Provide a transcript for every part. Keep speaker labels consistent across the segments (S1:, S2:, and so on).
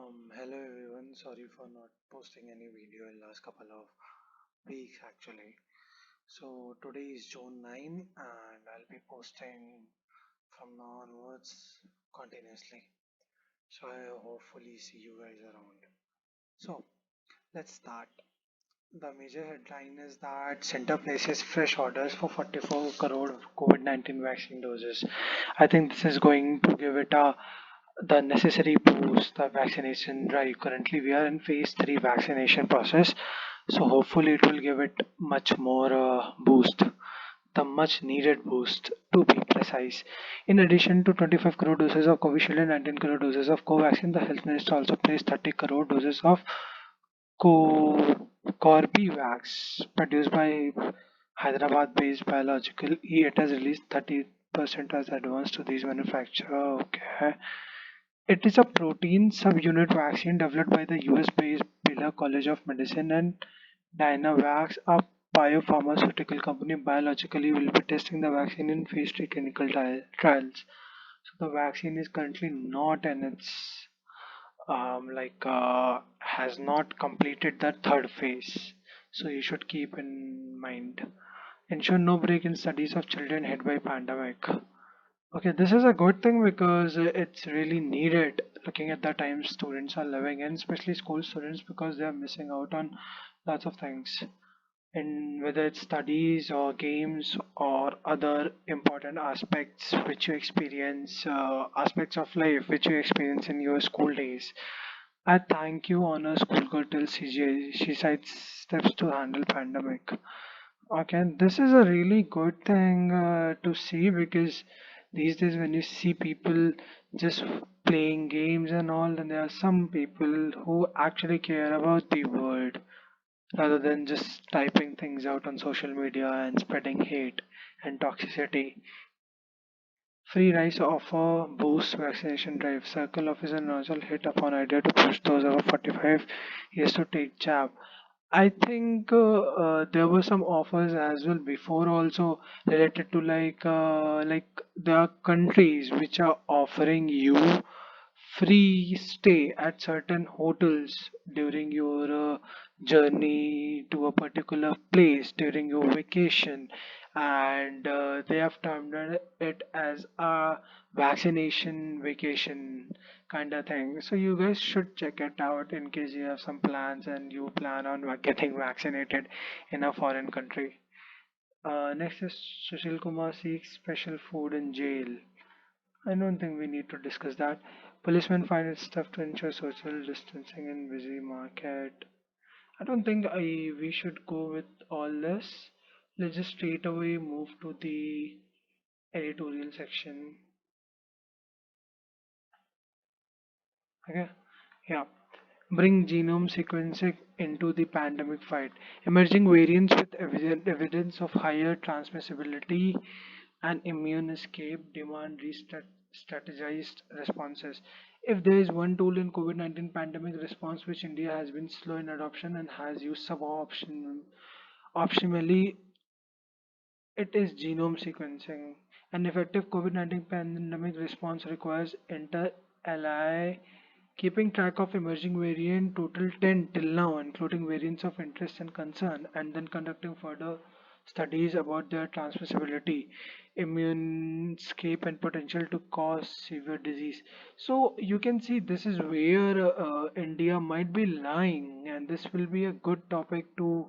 S1: Hello everyone. Sorry for not posting any video in last couple of weeks actually. So today is June 9 and I'll be posting from now onwards continuously. So I hopefully see you guys around. So let's start. The major headline is that center places fresh orders for 44 crore COVID-19 vaccine doses. I think this is going to give it a the necessary boost the vaccination drive. Currently we are in phase 3 vaccination process, so hopefully it will give it much more boost, the much needed boost to be precise. In addition to 25 crore doses of Covishield and 19 crore doses of Covaxin, the health minister also placed 30 crore doses of Corbevax produced by Hyderabad based biological E. It has released 30% as advance to these manufacturer. Okay. It is a protein subunit vaccine developed by the US-based Baylor College of Medicine and Dynavax, a biopharmaceutical company. Biologically will be testing the vaccine in phase 3 clinical trials. So the vaccine is currently not in its has not completed the third phase. So you should keep in mind. Ensure no break in studies of children hit by pandemic. Okay, this is a good thing because it's really needed looking at the time students are living in, especially school students, because they are missing out on lots of things. And whether it's studies or games or other important aspects which you experience, aspects of life which you experience in your school days. I thank you, honor schoolgirl till CJ. She cites steps to handle pandemic. Okay, this is a really good thing to see because these days when you see people just playing games and all, then there are some people who actually care about the world rather than just typing things out on social media and spreading hate and toxicity. Free rice offer boosts vaccination drive. Circle officer nozzle hit upon idea to push those over 45 years to take jab. I think there were some offers as well before also related to like there are countries which are offering you free stay at certain hotels during your journey to a particular place during your vacation, and they have termed it as a vaccination vacation kind of thing. So you guys should check it out in case you have some plans and you plan on getting vaccinated in a foreign country. Next is Sushil Kumar seeks special food in jail. I don't think we need to discuss that. Policemen find it tough to ensure social distancing in busy market. I don't think we should go with all this. Let's just straight away move to the editorial section. Okay. Yeah. Bring genome sequencing into the pandemic fight. Emerging variants with evidence of higher transmissibility and immune escape demand strategized responses. If there is one tool in COVID-19 pandemic response which India has been slow in adoption and has used optionally, it is genome sequencing. An effective COVID-19 pandemic response requires inter-ally keeping track of emerging variant total 10 till now, including variants of interest and concern, and then conducting further studies about their transmissibility, immune escape, and potential to cause severe disease. So you can see this is where India might be lying, and this will be a good topic to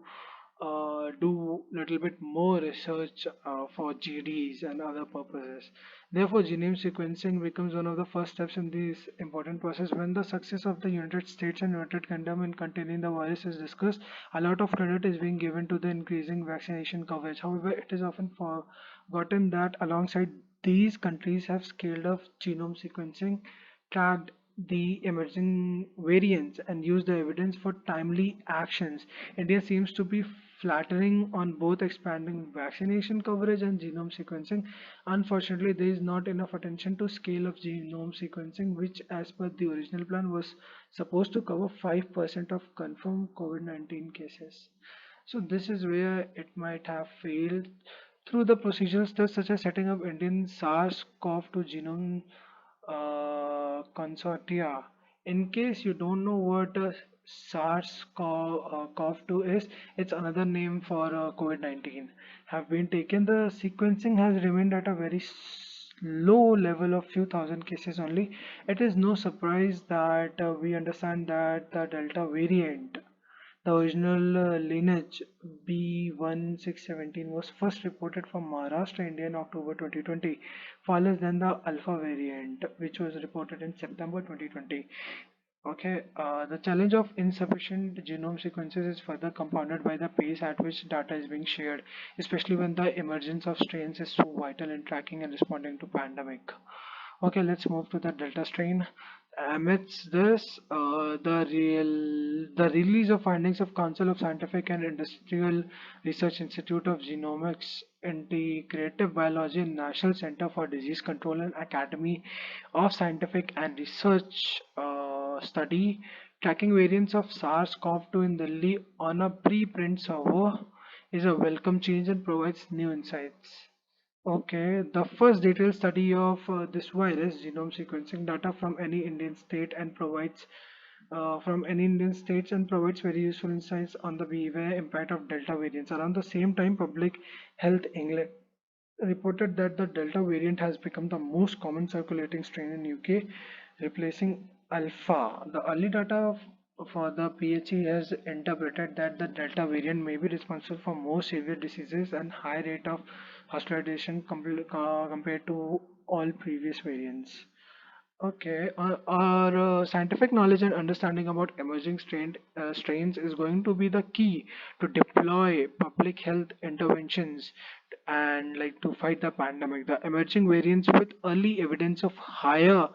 S1: do little bit more research for GDs and other purposes. Therefore, genome sequencing becomes one of the first steps in this important process. When the success of the United States and United Kingdom in containing the virus is discussed, a lot of credit is being given to the increasing vaccination coverage. However, it is often forgotten that alongside these countries have scaled up genome sequencing, tracked the emerging variants, and used the evidence for timely actions. India seems to be flattering on both expanding vaccination coverage and genome sequencing. Unfortunately, there is not enough attention to scale of genome sequencing, which, as per the original plan, was supposed to cover 5% of confirmed COVID-19 cases. So this is where it might have failed. Through the procedural steps such as setting up Indian SARS-CoV-2 genome consortia, In case you don't know what SARS-CoV-2 is, it's another name for COVID-19. Have been taken. The sequencing has remained at a very low level of few thousand cases only. It is no surprise that we understand that the Delta variant, the original lineage B1617, was first reported from Maharashtra, India in October 2020, far less than the Alpha variant, which was reported in September 2020. Okay, the challenge of insufficient genome sequences is further compounded by the pace at which data is being shared, especially when the emergence of strains is so vital in tracking and responding to pandemic. Okay, let's move to the Delta strain. Amidst this, the release of findings of Council of Scientific and Industrial Research Institute of Genomics, Integrative Biology, and National Center for Disease Control and Academy of Scientific and Research study tracking variants of SARS-CoV-2 in Delhi on a preprint server is a welcome change and provides new insights. Okay, the first detailed study of this virus genome sequencing data from any Indian state and provides from any Indian states and provides very useful insights on the behavior impact of Delta variants. Around the same time, Public Health England reported that the Delta variant has become the most common circulating strain in UK, replacing Alpha. The early data for the PHE has interpreted that the Delta variant may be responsible for more severe diseases and high rate of hospitalization compared to all previous variants. Okay, our scientific knowledge and understanding about emerging strains is going to be the key to deploy public health interventions and like to fight the pandemic. The emerging variants with early evidence of higher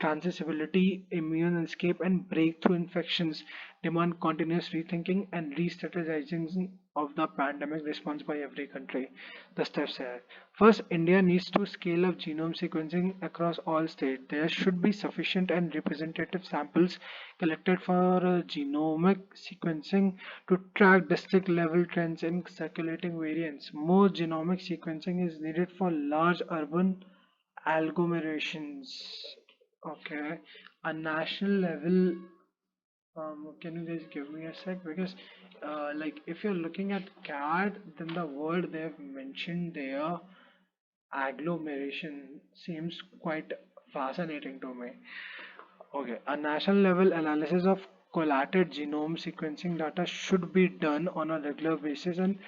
S1: transmissibility, immune escape, and breakthrough infections demand continuous rethinking and re-strategizing of the pandemic response by every country. The steps here. First, India needs to scale up genome sequencing across all states. There should be sufficient and representative samples collected for genomic sequencing to track district level trends in circulating variants. More genomic sequencing is needed for large urban agglomerations. Okay, a national level. Can you guys give me a sec? Because, like, if you're looking at CAD, then the word they've mentioned there, agglomeration, seems quite fascinating to me. Okay, a national level analysis of collated genome sequencing data should be done on a regular basis and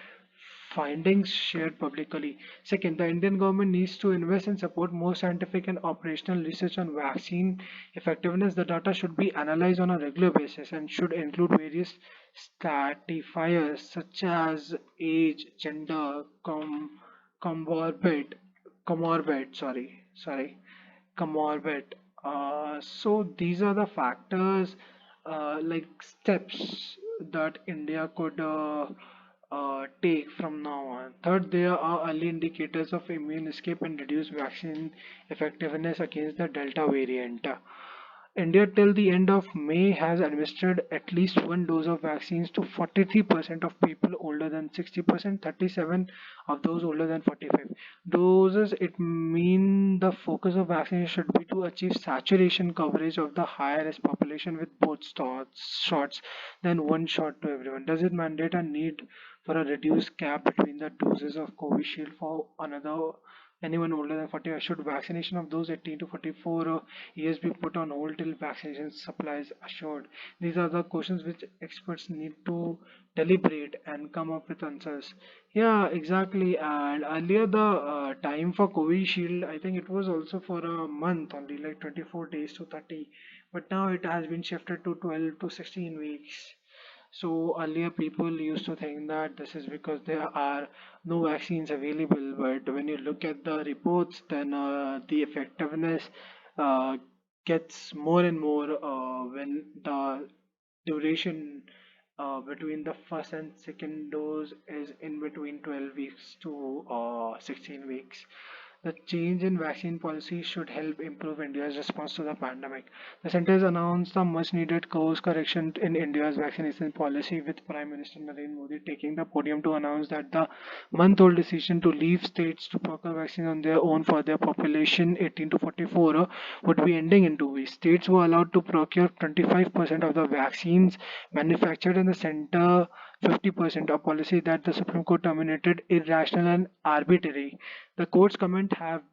S1: findings shared publicly. Second, the Indian government needs to invest and support more scientific and operational research on vaccine effectiveness. The data should be analyzed on a regular basis and should include various stratifiers such as age, gender, comorbid, comorbid. So these are the factors, like steps that India could take from now on. Third, there are early indicators of immune escape and reduced vaccine effectiveness against the Delta variant. India till the end of May has administered at least one dose of vaccines to 43% of people older than 60%, 37 of those older than 45. Doses, it mean the focus of vaccination should be to achieve saturation coverage of the higher risk population with both shots than one shot to everyone. Does it mandate a need for a reduced gap between the doses of Covishield for another anyone older than 40? Should vaccination of those 18 to 44 years be put on hold till vaccination supplies assured? These are the questions which experts need to deliberate and come up with answers. Yeah, exactly. And earlier the time for Covishield, I think it was also for a month only, like 24 days to 30. But now it has been shifted to 12 to 16 weeks. So earlier people used to think that this is because there are no vaccines available, but when you look at the reports, then the effectiveness uh, gets more and more when the duration between the first and second dose is in between 12 weeks to 16 weeks. The change in vaccine policy should help improve India's response to the pandemic. The centers announced the much needed course correction in India's vaccination policy, with Prime Minister Narendra Modi taking the podium to announce that the month old decision to leave states to procure vaccines on their own for their population 18 to 44 would be ending in 2 weeks. States were allowed to procure 25% of the vaccines manufactured in the center 50%, a policy that the Supreme Court terminated irrational and arbitrary. The court's comment have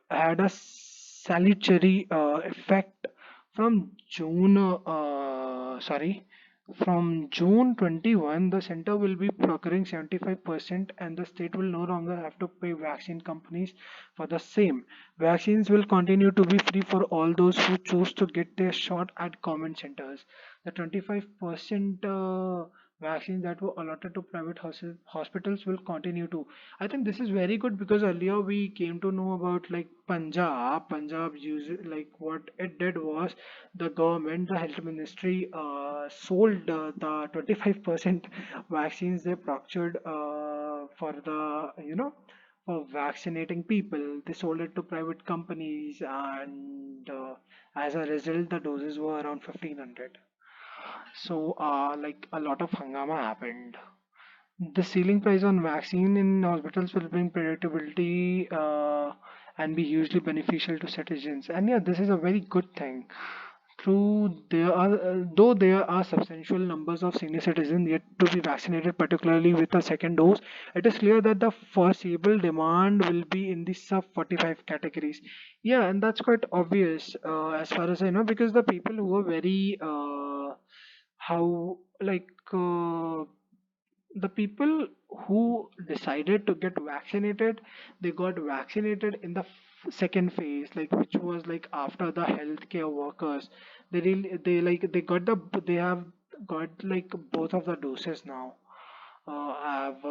S1: had a salutary effect from June 21. The center will be procuring 75%, and the state will no longer have to pay vaccine companies for the same. Vaccines will continue to be free for all those who choose to get their shot at government centers. The 25% vaccines that were allotted to private hospitals will continue to. I think this is very good because earlier we came to know about like Punjab. Punjab use like what it did was the government, the health ministry, sold the 25% vaccines they procured for the for vaccinating people. They sold it to private companies, and as a result, the doses were around 1500. So, like a lot of hangama happened. The ceiling price on vaccine in hospitals will bring predictability and be hugely beneficial to citizens. And yeah, this is a very good thing. True, though there are substantial numbers of senior citizens yet to be vaccinated, particularly with a second dose, it is clear that the foreseeable demand will be in the sub 45 categories. Yeah, and that's quite obvious as far as I know, because the people who are very how like the people who decided to get vaccinated, they got vaccinated in the second phase, like which was like after the healthcare workers. They got they have got like both of the doses now. I've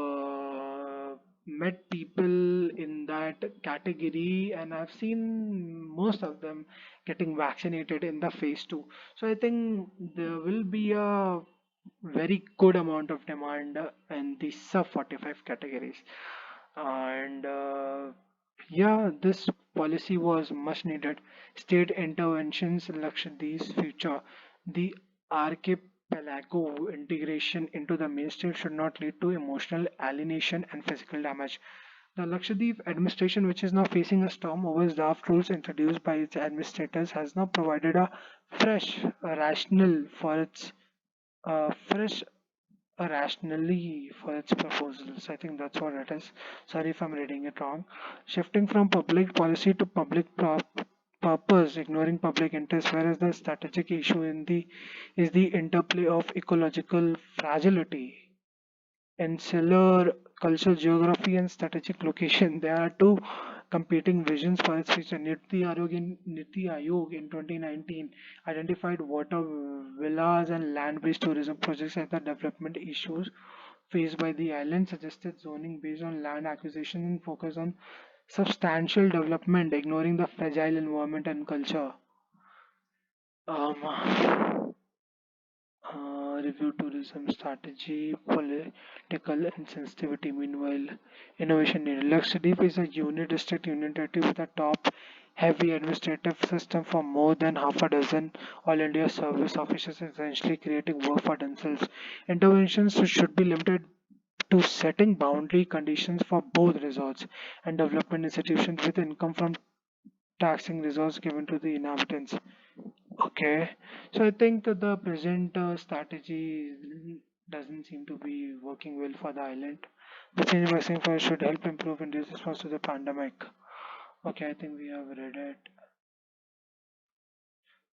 S1: met people in that category, and I've seen most of them getting vaccinated in the phase two. So I think there will be a very good amount of demand in the sub 45 categories. And yeah, this policy was much needed. State interventions in Lakshadweep's future. The archipelago integration into the mainstream should not lead to emotional alienation and physical damage. The Lakshadweep administration, which is now facing a storm over draft rules introduced by its administrators, has now provided a fresh rationale for its fresh rationally for its proposals. I think that's what it is. Sorry if I'm reading it wrong. Shifting from public policy to purpose, ignoring public interest, whereas the strategic issue in the is the interplay of ecological fragility, insular cultural geography, and strategic location. There are two competing visions for its future. Niti Aayog in 2019 identified water villas and land-based tourism projects as the development issues faced by the island, suggested zoning based on land acquisition and focus on substantial development, ignoring the fragile environment and culture. Um, review tourism strategy, political insensitivity. Meanwhile, innovation needed. Lakshadweep is a unit district union territory with a top heavy administrative system for more than half a dozen all India service officers, essentially creating work for themselves. Interventions should be limited to setting boundary conditions for both resorts and development institutions with income from taxing resource given to the inhabitants. Okay, so I think that the present strategy doesn't seem to be working well for the island. The change vaccine for should help improve India's response to the pandemic. Okay, I think we have read it.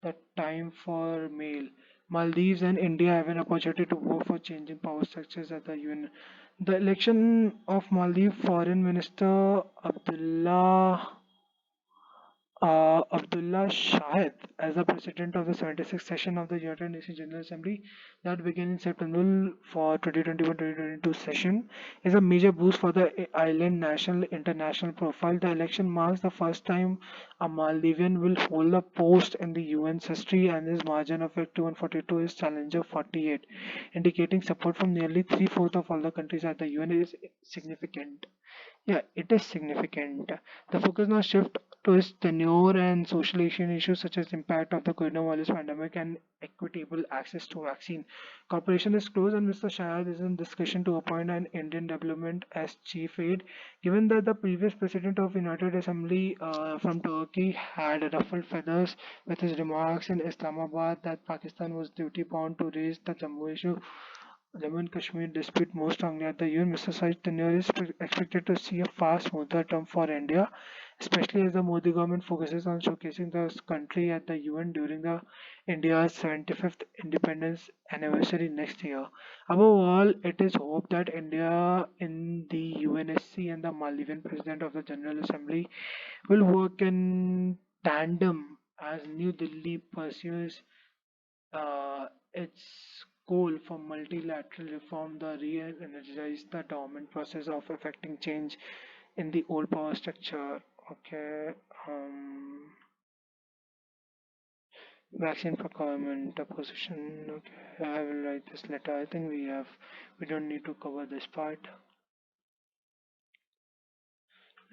S1: The time for mail. Maldives and India have an opportunity to work for changing power structures at the UN. The election of Maldives Foreign Minister Abdullah Shahid as the president of the 76th session of the United Nations General Assembly that began in September for 2021-2022 session is a major boost for the island national international profile. The election marks the first time a Maldivian will hold a post in the UN's history, and his margin of victory 142 is challenger 48, indicating support from nearly three-fourths of all the countries at the UN is significant. Yeah, it is significant. The focus now shift to its tenure and social issues such as impact of the coronavirus pandemic and equitable access to vaccine. Cooperation is close, and Mr. Shahid is in discussion to appoint an Indian development as chief aide. Given that the previous president of United Assembly from Turkey had ruffled feathers with his remarks in Islamabad that Pakistan was duty bound to raise the Jammu issue, Jammu and Kashmir dispute more strongly at the UN. Mr. Said tenure is expected to see a far smoother term for India, especially as the Modi government focuses on showcasing the country at the UN during the India's 75th independence anniversary next year. Above all, it is hoped that India in the UNSC and the Maldivian president of the General Assembly will work in tandem as New Delhi pursues its goal for multilateral reform, the re-energize the dormant process of effecting change in the old power structure. Okay, vaccine procurement, the position. Okay, I will write this letter. I think we don't need to cover this part.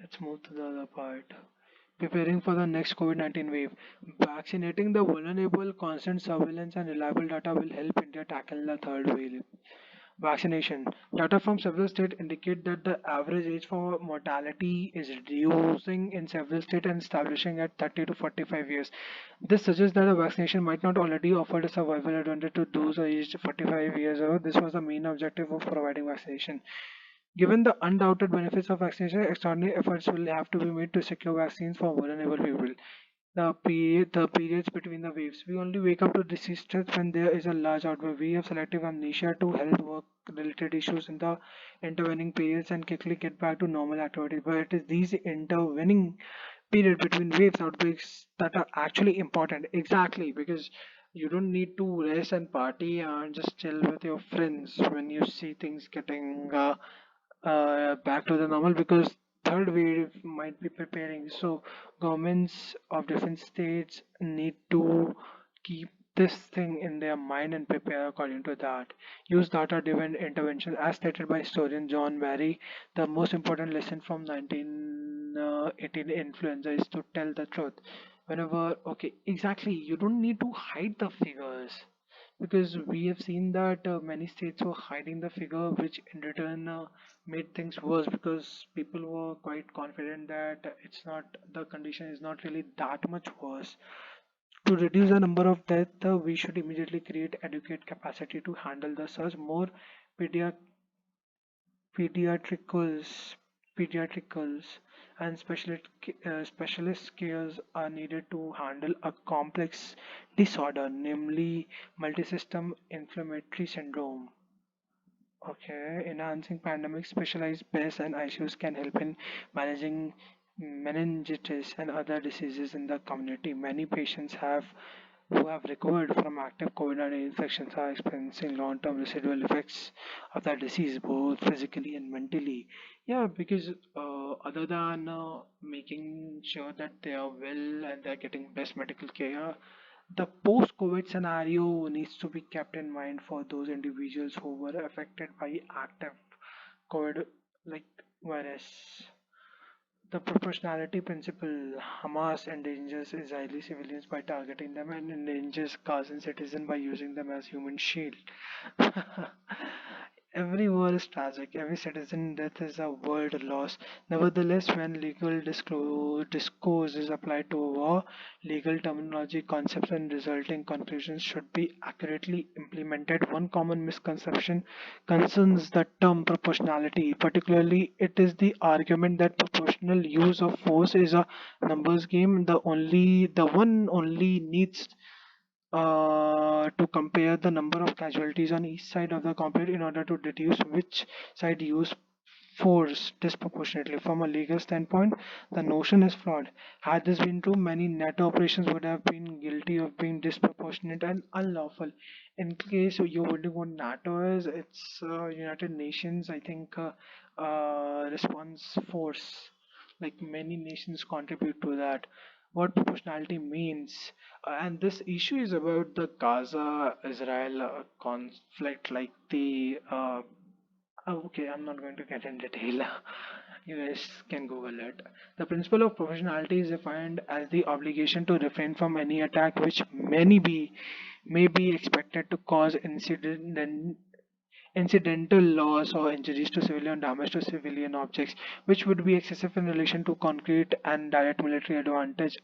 S1: Let's move to the other part. Preparing for the next COVID-19 wave. Vaccinating the vulnerable, constant surveillance, and reliable data will help India tackle the third wave. Vaccination. Data from several states indicate that the average age for mortality is reducing in several states and establishing at 30 to 45 years. This suggests that a vaccination might not already offer a survival advantage to those aged 45 years old. This was the main objective of providing vaccination. Given the undoubted benefits of vaccination, extraordinary efforts will have to be made to secure vaccines for vulnerable people. The periods between the waves. We only wake up to disease threats when there is a large outbreak. We have selective amnesia to health work related issues in the intervening periods and quickly get back to normal activity. But it is these intervening period between waves outbreaks that are actually important. Exactly, because you don't need to rest and party and just chill with your friends when you see things getting back to the normal, because third wave might be preparing. So governments of different states need to keep this thing in their mind and prepare according to that. Use data driven intervention as stated by historian John Barry. The most important lesson from 1918 influenza is to tell the truth whenever. Okay, exactly, you don't need to hide the figures, because we have seen that many states were hiding the figure, which in return made things worse, because people were quite confident that it's not, the condition is not really that much worse. To reduce the number of deaths, we should immediately create adequate capacity to handle the surge. More pedia- pediatricals, pediatricals, and specialist cares are needed to handle a complex disorder, namely multisystem inflammatory syndrome. Okay, enhancing pandemic specialized beds and ICUs can help in managing meningitis and other diseases in the community. Many patients have who have recovered from active COVID-19 infections are experiencing long-term residual effects of that disease, both physically and mentally. Yeah, because other than making sure that they are well and they're getting best medical care, the post-COVID scenario needs to be kept in mind for those individuals who were affected by active COVID like virus. The proportionality principle. Hamas endangers Israeli civilians by targeting them and endangers Gazan citizens by using them as human shield. Every war is tragic. Every citizen death is a world loss. Nevertheless, when legal discourse is applied to a war, legal terminology, concepts, and resulting conclusions should be accurately implemented. One common misconception concerns the term proportionality. Particularly, it is the argument that proportional use of force is a numbers game. The one only needs to compare the number of casualties on each side of the conflict in order to deduce which side used force disproportionately. From a legal standpoint, the notion is flawed. Had this been true, many NATO operations would have been guilty of being disproportionate and unlawful. In case you're wondering what NATO is, it's United Nations, I think, response force. Like many nations contribute to that. What proportionality means, and this issue is about the Gaza Israel conflict, like the okay, I'm not going to get in detail. You guys can Google it. The principle of proportionality is defined as the obligation to refrain from any attack which may be expected to cause incidental loss or injuries to civilian damage to civilian objects, which would be excessive in relation to concrete and direct military advantage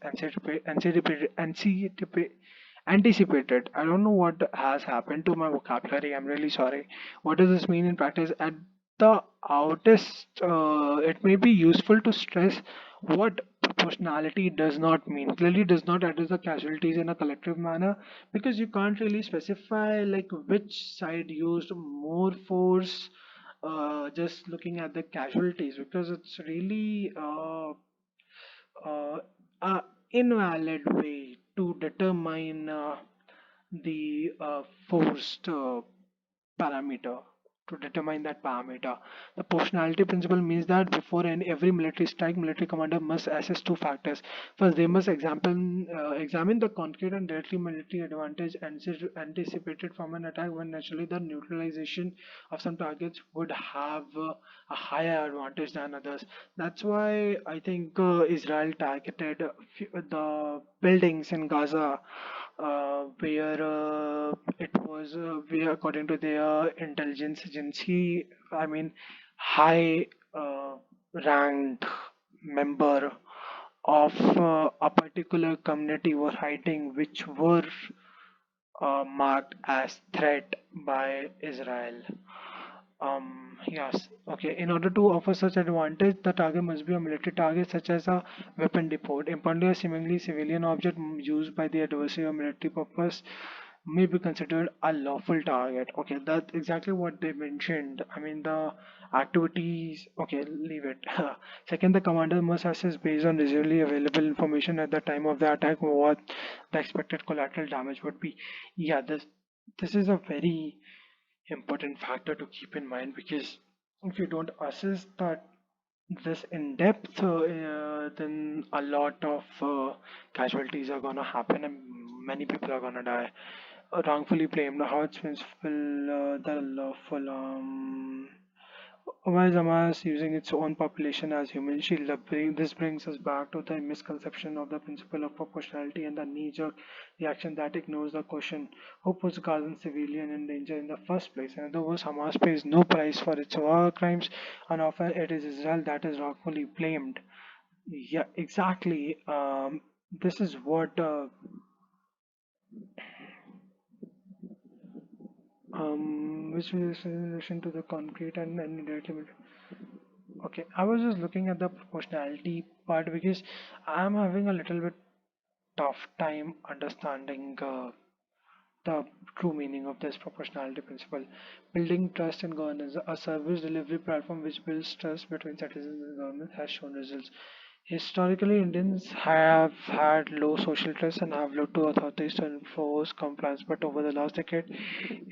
S1: anticipated. I don't know what has happened to my vocabulary. I'm really sorry. What does this mean in practice? At the outest, it may be useful to stress what proportionality does not mean. Clearly, does not address the casualties in a collective manner because you can't really specify like which side used more force. Just looking at the casualties because it's really uh, a invalid way to determine the forced parameter to determine that parameter. The proportionality principle means that before every military strike, military commander must assess two factors. First, they must examine the concrete and directly military advantage anticipated from an attack when naturally the neutralization of some targets would have a higher advantage than others. That's why I think Israel targeted the buildings in Gaza where it was where according to their intelligence agency, I mean high ranked member of a particular community were hiding which were marked as threat by Israel. Yes. Okay. In order to offer such advantage, the target must be a military target, such as a weapon depot. Importantly, a seemingly civilian object used by the adversary or military purpose may be considered a lawful target. Okay, that's exactly what they mentioned. I mean, the activities. Okay, leave it. Second, the commander must assess based on reasonably available information at the time of the attack what the expected collateral damage would be. Yeah, this is a very important factor to keep in mind because if you don't assess that this in depth, then a lot of casualties are gonna happen and many people are gonna die. Wrongfully blamed, how it's principle, the lawful why is Hamas using its own population as human shield? This brings us back to the misconception of the principle of proportionality and the knee-jerk reaction that ignores the question who puts Gazan civilian in danger in the first place. In other words, Hamas pays no price for its war crimes, and often it is Israel that is wrongfully blamed. Yeah, exactly. This is what which is in relation to the concrete and indirectly. Okay, I was just looking at the proportionality part because I'm having a little bit tough time understanding the true meaning of this proportionality principle. Building trust in governance, a service delivery platform which builds trust between citizens and government has shown results. Historically, Indians have had low social trust and have looked to authorities to enforce compliance. But over the last decade,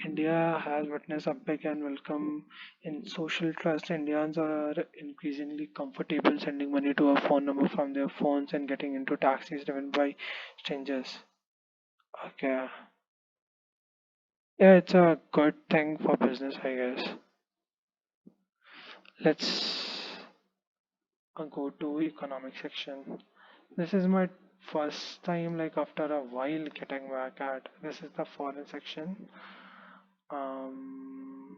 S1: India has witnessed a big and welcome in social trust. Indians are increasingly comfortable sending money to a phone number from their phones and getting into taxis driven by strangers. Okay. Yeah, it's a good thing for business, I guess. Let's go to economic section. This is my first time, like after a while, getting back at this is the foreign section. Um,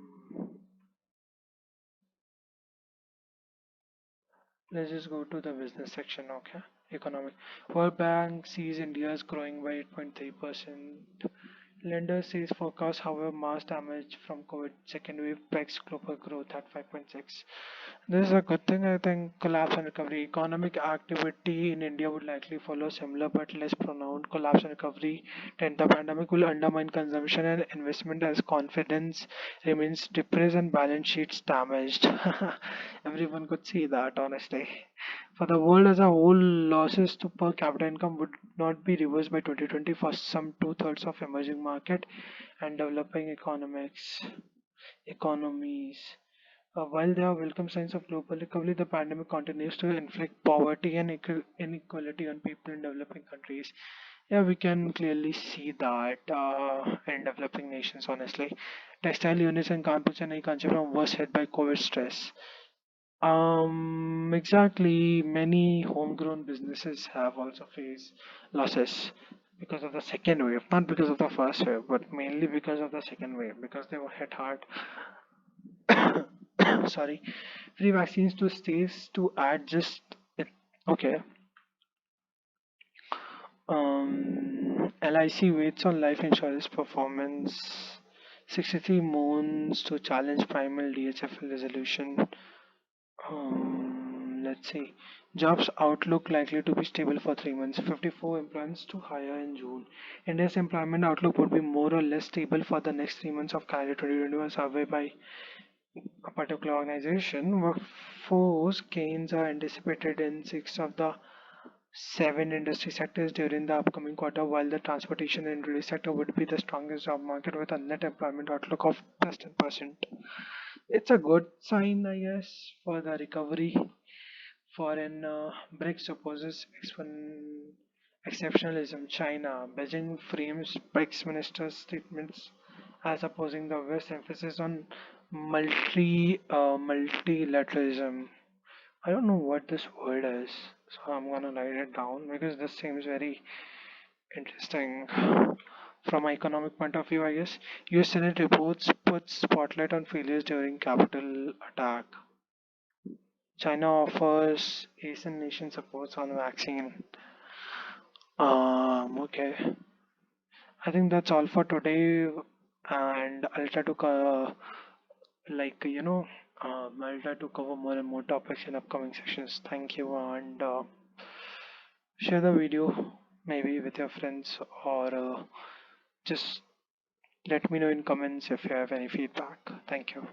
S1: let's just go to the business section. Okay, economic. World Bank sees India is growing by 8.3%. Lender says forecast, however, mass damage from COVID second wave pegs global growth at 5.6. This is a good thing, I think. Collapse and recovery. Economic activity in India would likely follow similar but less pronounced collapse and recovery trend. The pandemic will undermine consumption and investment as confidence remains depressed and balance sheets damaged. Everyone could see that, honestly. For the world as a whole, losses to per capita income would not be reversed by 2020 for some two-thirds of emerging market and developing economies. While there are welcome signs of global recovery, the pandemic continues to inflict poverty and inequality on people in developing countries. Yeah, we can clearly see that in developing nations, honestly. Textile units in Kanpur, Chennai, Kanchipuram was hit by COVID stress. Exactly. Many homegrown businesses have also faced losses because of the second wave, not because of the first wave, but mainly because of the second wave, because they were hit hard. Sorry, free vaccines to states to add just it. Okay. LIC waits on life insurance performance. 63 moons to challenge primal DHFL resolution. Let's see. Jobs outlook likely to be stable for 3 months. 54 employments to hire in June. India's employment outlook would be more or less stable for the next 3 months of calendar 2021 survey by a particular organization. Workforce gains are anticipated in six of the seven industry sectors during the upcoming quarter, while the transportation and retail sector would be the strongest job market with a net employment outlook of plus 10%. It's a good sign, I guess, for the recovery. Foreign BRICS opposes exceptionalism. China, Beijing frames BRICS ministers' statements as opposing the West emphasis on multilateralism. I don't know what this word is, so I'm gonna write it down because this seems very interesting. From an economic point of view, I guess US Senate reports put spotlight on failures during capital attack. China offers Asian nation supports on vaccine. Okay. I think that's all for today, and I'll try to like I'll try to cover more and more topics in upcoming sessions. Thank you, and share the video maybe with your friends, or just let me know in comments if you have any feedback. Thank you.